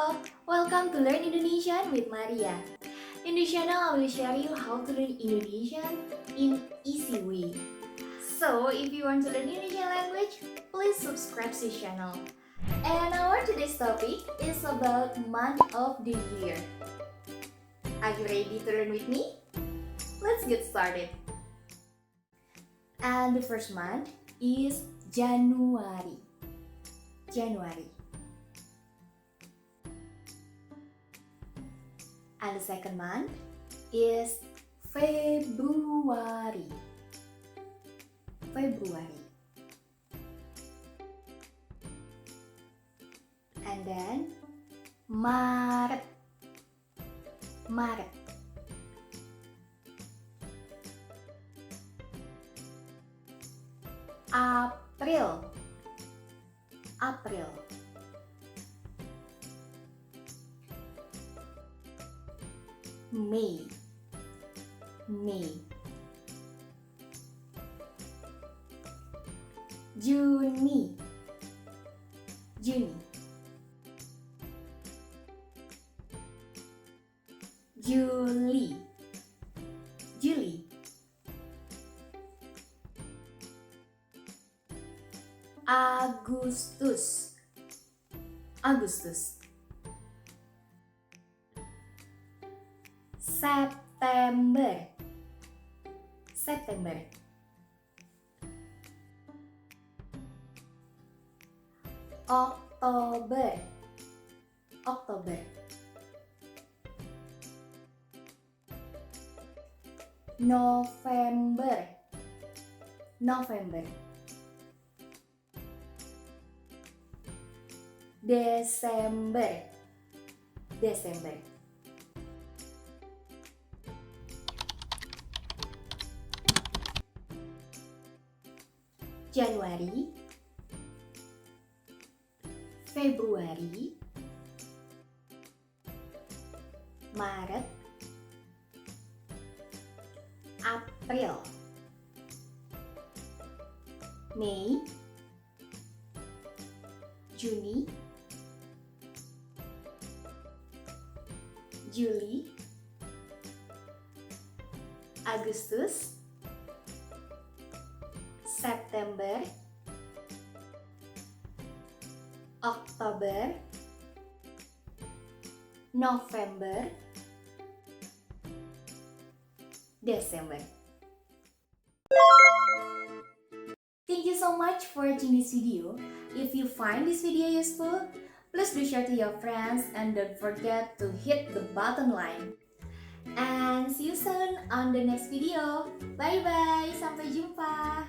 Halo, welcome to Learn Indonesian with Maria. In this channel, I will share you how to learn Indonesian in easy way. So, if you want to learn Indonesian language, please subscribe to this channel. And our today's topic is about month of the year. Are you ready to learn with me? Let's get started. And the first month is January. January. And the second month is February. February. And then Maret. Maret. April. April. May. May. Juni. Juni. Juli. Juli. Agustus. Agustus. September. September. Oktober. Oktober. November. November. Desember. Desember. Januari, Februari, Maret, April, Mei, Juni, Juli, Agustus, September, Oktober, November, December. Thank you so much for watching this video. If you find this video useful, please do share to your friends and don't forget to hit the button like. And see you soon on the next video. Bye bye, sampai jumpa.